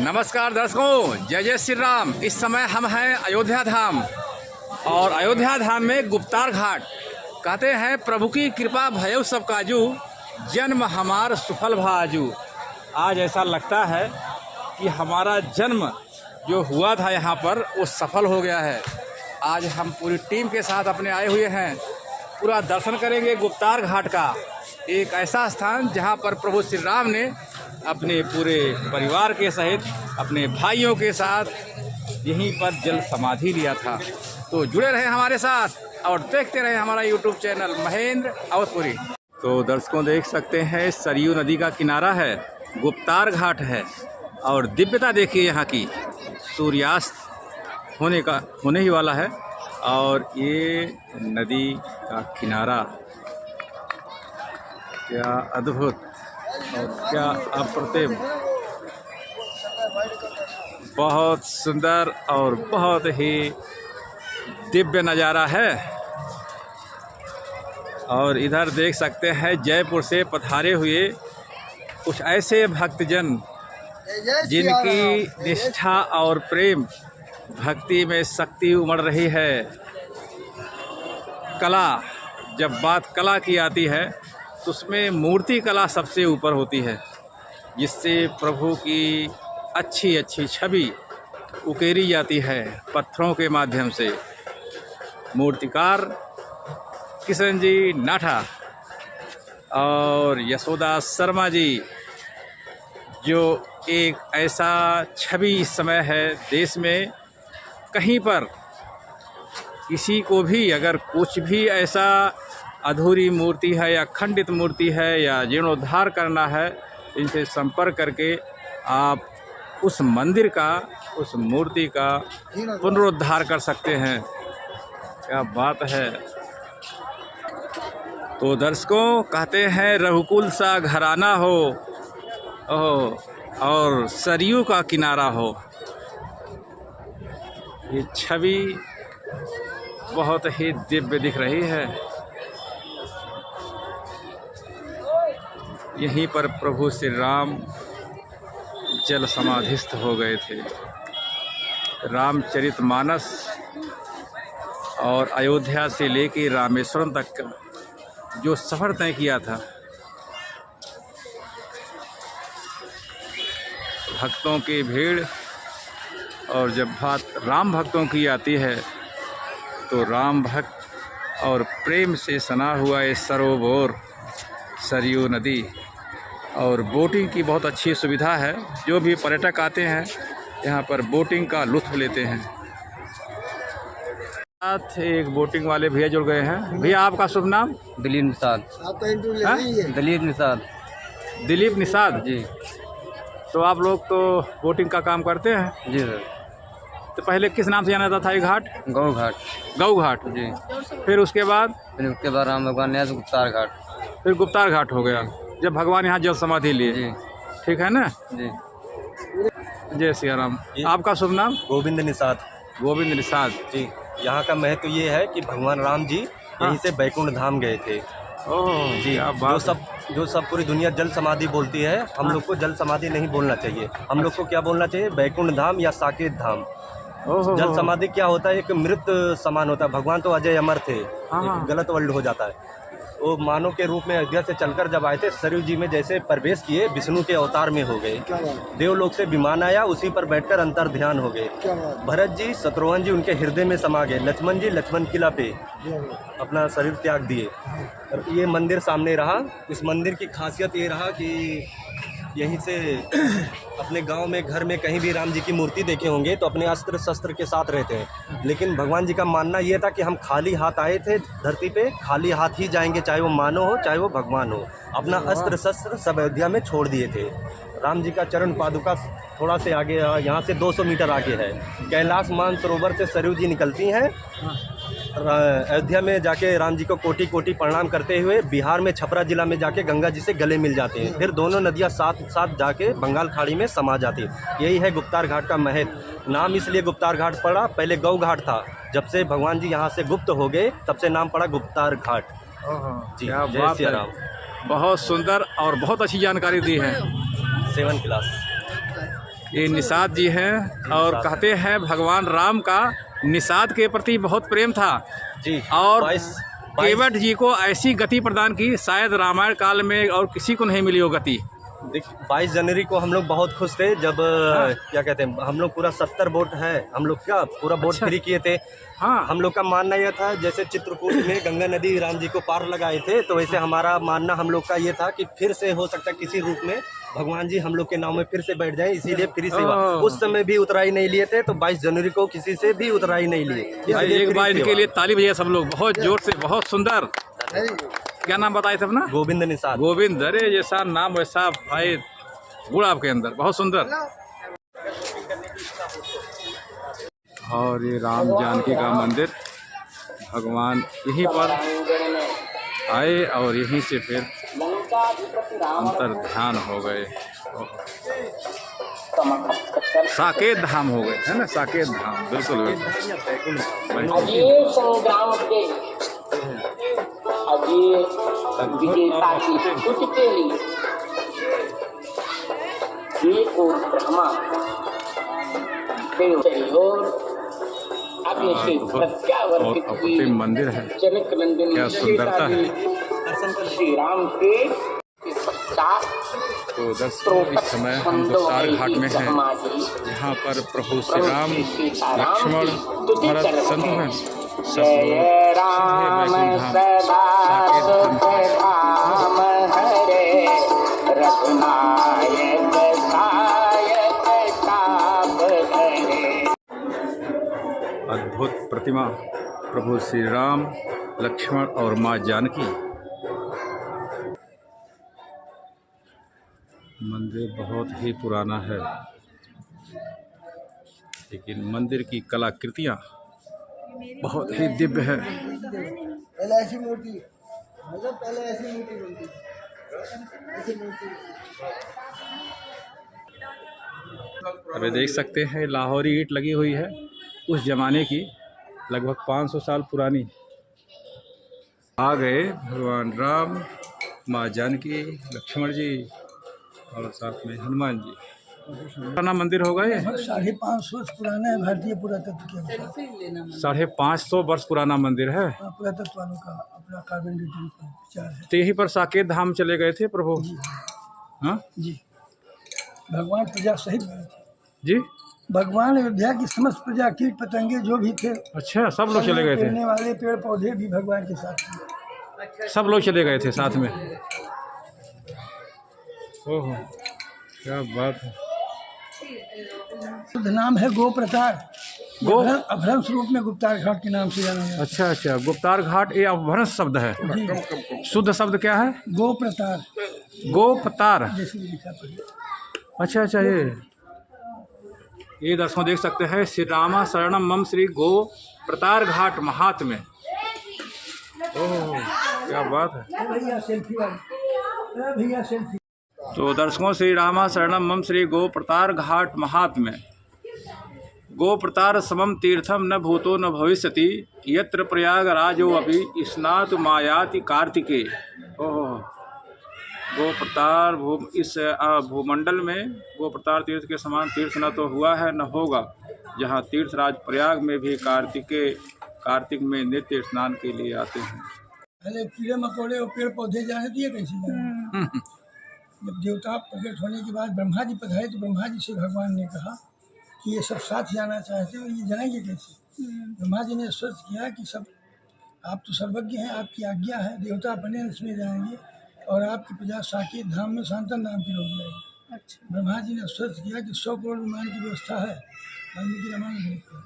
नमस्कार दर्शकों, जय जय श्री राम। इस समय हम हैं अयोध्या धाम और अयोध्या धाम में गुप्तार घाट। कहते हैं प्रभु की कृपा भयो सब काजू, जन्म हमार सुफल भाजू। आज ऐसा लगता है कि हमारा जन्म जो हुआ था यहाँ पर वो सफल हो गया है। आज हम पूरी टीम के साथ अपने आए हुए हैं, पूरा दर्शन करेंगे गुप्तार घाट का, एक ऐसा स्थान जहाँ पर प्रभु श्री राम ने अपने पूरे परिवार के सहित अपने भाइयों के साथ यहीं पर जल समाधि लिया था। तो जुड़े रहे हमारे साथ और देखते रहे हमारा यूट्यूब चैनल महेंद्र अवधपुरी। तो दर्शकों देख सकते हैं सरयू नदी का किनारा है, गुप्तार घाट है और दिव्यता देखिए यहाँ की। सूर्यास्त होने ही वाला है और ये नदी का किनारा क्या अद्भुत और क्या अप्रतिम, बहुत सुंदर और बहुत ही दिव्य नज़ारा है। और इधर देख सकते हैं जयपुर से पधारे हुए कुछ ऐसे भक्तजन जिनकी निष्ठा और प्रेम भक्ति में शक्ति उमड़ रही है। कला, जब बात कला की आती है तो उसमें मूर्ति कला सबसे ऊपर होती है, जिससे प्रभु की अच्छी अच्छी छवि उकेरी जाती है पत्थरों के माध्यम से। मूर्तिकार किशन जी नाठा और यशोदा शर्मा जी, जो एक ऐसा छवि इस समय है देश में, कहीं पर किसी को भी अगर कुछ भी ऐसा अधूरी मूर्ति है या खंडित मूर्ति है या जीर्णोद्धार करना है, इनसे संपर्क करके आप उस मंदिर का, उस मूर्ति का पुनरुद्धार कर सकते हैं। क्या बात है। तो दर्शकों कहते हैं रघुकुल सा घराना हो और सरयू का किनारा हो। ये छवि बहुत ही दिव्य दिख रही है। यहीं पर प्रभु श्री राम जल समाधिस्थ हो गए थे। रामचरितमानस और अयोध्या से लेकर रामेश्वरम तक का जो सफ़र तय किया था, भक्तों की भीड़, और जब बात राम भक्तों की आती है तो राम भक्त और प्रेम से सना हुआ ये सरोवर सरयू नदी, और बोटिंग की बहुत अच्छी सुविधा है। जो भी पर्यटक आते हैं यहाँ पर बोटिंग का लुत्फ़ लेते हैं। साथ एक बोटिंग वाले भैया जुड़ गए हैं। भैया आपका शुभ नाम? दिलीप निषाद। दिलीप निषाद। दिलीप निषाद जी। तो आप लोग तो बोटिंग का काम करते हैं? जी सर। तो पहले किस नाम से जाना जाता था ये घाट? गौ घाट। गौ घाट जी। फिर उसके बाद राम भगवान ने गुप्तार घाट, फिर गुप्तार घाट हो गया, जब भगवान यहाँ जल समाधि लिए। जी। ठीक है ना जी। जय सिया राम। आपका शुभ नाम? गोविंद निषाद। गोविंद निषाद जी। यहाँ का महत्व ये है कि भगवान राम जी यहीं से बैकुंठ धाम गए थे। ओह जी। जो सब पूरी दुनिया जल समाधि बोलती है, हम लोग को जल समाधि नहीं बोलना चाहिए। हम लोग को क्या बोलना चाहिए? बैकुंठ धाम या साकेत धाम। जल समाधि क्या होता है? एक मृत समान होता है। भगवान तो अजय अमर थे, एक गलत वर्ड हो जाता है। वो मानव के रूप में अयोध्या से चलकर जब आए थे, सरयू जी में जैसे प्रवेश किए, विष्णु के अवतार में हो गए। देवलोक से विमान आया, उसी पर बैठकर अंतर ध्यान हो गए। भरत जी, शत्रुघ्न जी उनके हृदय में समा गए। लक्ष्मण जी लक्ष्मण किला पे अपना शरीर त्याग दिए। ये मंदिर सामने रहा। इस मंदिर की खासियत ये रहा कि यहीं से अपने गांव में, घर में कहीं भी राम जी की मूर्ति देखे होंगे तो अपने अस्त्र शस्त्र के साथ रहते हैं। लेकिन भगवान जी का मानना ये था कि हम खाली हाथ आए थे धरती पे, खाली हाथ ही जाएंगे, चाहे वो मानव हो चाहे वो भगवान हो। अपना अस्त्र शस्त्र सब अयोध्या में छोड़ दिए थे। राम जी का चरण पादुका थोड़ा से आगे, यहाँ से 200 मीटर आगे है। कैलाश मानसरोवर से सरयू जी निकलती हैं। अयोध्या में जाके राम जी को कोटि कोटि प्रणाम करते हुए बिहार में छपरा जिला में जाके गंगा जी से गले मिल जाते हैं। फिर दोनों नदियाँ साथ साथ जाके बंगाल खाड़ी में समा जाती है। यही है गुप्तार घाट का महत्व। नाम इसलिए गुप्तार घाट पड़ा, पहले गौ घाट था। जब से भगवान जी यहाँ से गुप्त हो गए तब से नाम पड़ा गुप्तार घाट। जी, जय श्री राम। बहुत सुंदर और बहुत अच्छी जानकारी दी है। 7 क्लास। ये निषाद जी हैं और कहते हैं भगवान राम का निषाद के प्रति बहुत प्रेम था जी। और 22 केवट जी को ऐसी गति प्रदान की शायद रामायण काल में और किसी को नहीं मिली वो गति। 22 जनवरी को हम लोग बहुत खुश थे जब क्या कहते हैं, हम लोग पूरा 70 वोट है, हम लोग क्या पूरा वोट अच्छा। फ्री किए थे। हाँ, हम लोग का मानना यह था जैसे चित्रकूट में गंगा नदी राम जी को पार लगाए थे, तो वैसे हमारा मानना हम लोग का ये था कि फिर से हो सकता है किसी रूप में भगवान जी हम लोग के नाव में फिर से बैठ जाए, इसीलिए फ्री सेवा। उस समय भी उतराई नहीं लिए थे, तो 22 जनवरी को किसी से भी उतराई नहीं लिए। भाई एक बार इनके लिए ताली बजाइए सब लोग बहुत जोर से, बहुत सुंदर। क्या नाम बताए थे अपना? गोविंद निषाद। गोविंद, अरे जैसा नाम वैसा भाई गुण आपके अंदर, बहुत सुंदर। और ये राम जानकी का मंदिर, भगवान यहीं पर आए और यहीं से फिर अंतर ध्यान हो गए, साकेत धाम हो गए, है ना? साकेत धाम, बिल्कुल बिल्कुल। ये संग्राम के अजय विजेता की स्तुति के लिए ये को ब्रह्मा और अग्नि से प्रत्यावर्तित की मंदिर है, जनक नंदिनी क्या सुंदरता है। श्री राम के पश्चात तो दोस्तों इस समय हम गुप्तार घाट में हैं, यहाँ पर प्रभु श्री राम, लक्ष्मण, भरत, शत्रुघ्न जय राम सदा धाम हरे रघुनायक सायक ताप हरे। अद्भुत प्रतिमा प्रभु श्री राम, लक्ष्मण और माँ जानकी। मंदिर बहुत ही पुराना है, लेकिन मंदिर की कलाकृतियाँ बहुत ही दिव्य है। पहले ऐसी मूर्ति, मतलब पहले ऐसी मूर्ति बनती थी, ऐसी मूर्ति। अभी देख सकते हैं लाहौरी ईंट लगी हुई है, उस जमाने की, लगभग 500 साल पुरानी। आ गए भगवान राम, माँ जानकी, लक्ष्मण जी और साथ में हनुमान जी। पुराना मंदिर होगा ये? 550 वर्ष पुराना है भारतीय पुरातत्व के अनुसार। 550 वर्ष पुराना मंदिर है। पुरातत्व वालों का अपना कार्बन डेटिंग पर विचार है। तो यहीं पर साकेत धाम चले गए थे प्रभु? हाँ जी, भगवान प्रजा सहित गए थे जी। भगवान अयोध्या की समस्त प्रजा, कीट पतंगे जो भी थे, अच्छा, सब लोग चले गए थे? पेड़ने वाले पेड़ पौधे भी भगवान के साथ थे। सब लोग चले गए थे साथ में? ओहो, क्या बात है। शुद्ध नाम है गो प्रतार। गो अपभ्रंश रूप में गुप्तार घाट के नाम से जाना जाता अच्छा अच्छा, गुप्तार घाट ये अपभ्रंश शब्द है। है। शुद्ध शब्द क्या है? गो प्रतार, गोपतार। जैसे लिखा पड़े। अच्छा अच्छा, ये दर्शकों देख सकते हैं, श्री रामा शरणम मम श्री गो प्रतार घाट महात्म्य। ओह, क्या बात है। भैया सेल्फी वाले, भैया सेल्फी। तो दर्शकों, श्री रामा शरणम मम श्री गो प्रतार घाट महात्म्य। गो प्रतार समम तीर्थम न भूतो न भविष्यति यत्र प्रयागराजो अभी स्नातु मायाति कार्तिके। ओह, गो प्रतार इस भूमंडल में गो प्रतार तीर्थ के समान तीर्थ न तो हुआ है न होगा, जहाँ तीर्थराज प्रयाग में भी कार्तिक में नित्य स्नान के लिए आते हैं। पहले कीड़े मकोड़े और पेड़ पौधे जाने दिए कैसे जाए? जब देवता प्रकट होने के बाद ब्रह्मा जी पधारे तो ब्रह्मा जी से भगवान ने कहा कि ये सब साथ जाना चाहते हो, ये जाएंगे कैसे? ब्रह्मा जी ने स्वर्ग किया कि सब आप तो सर्वज्ञ हैं, आपकी आज्ञा है, देवता अपने अंश में जाएंगे और आपकी प्रजा साकेत धाम में शांतन नाम की लोग जाएगी। अच्छा। ब्रह्मा जी ने स्वर्ग किया कि 100 करोड़ विमान की व्यवस्था है, वाल्मीकि रामायण में लिखा है।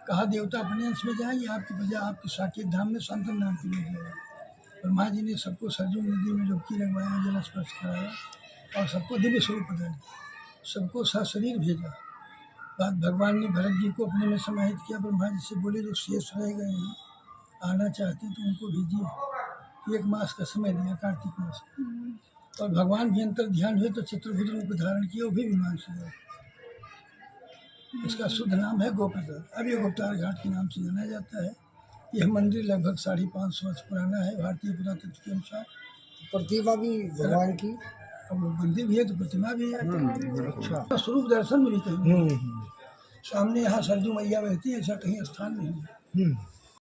कहा देवता अपने अंश में जाएंगे, आपकी प्रजा आपके साकेत धाम में शांतन नाम की लोग जाएगी। ब्रह्मा जी ने सबको सरजू नदी में डुबकी लगवाया, जल स्पर्श कराया और सबको दिव्य स्वरूप प्रदान किया, सबको सशरीर भेजा। बाद भगवान ने भरत जी को अपने में समाहित किया। ब्रह्मा जी से बोले जो शेष रह गए हैं आना चाहते तो उनको भेजिए। 1 मास का समय दिया, कार्तिक मास का। और भगवान भी अंतर ध्यान हुए तो चित्रकूट रूप धारण किया, वो भी विमान से गए। इसका शुद्ध नाम है गोप्रतार। अब ये गुप्तार घाट के नाम से जाना जाता है। यह मंदिर लगभग 550 वर्ष पुराना है भारतीय पुरातत्व के अनुसार। प्रतिमा भी भगवान की अब वो मंदिर भी है तो प्रतिमा भी है। अच्छा, स्वरूप दर्शन में भी कहीं सामने यहाँ सरजू मैया बहती है, ऐसा कहीं स्थान नहीं है।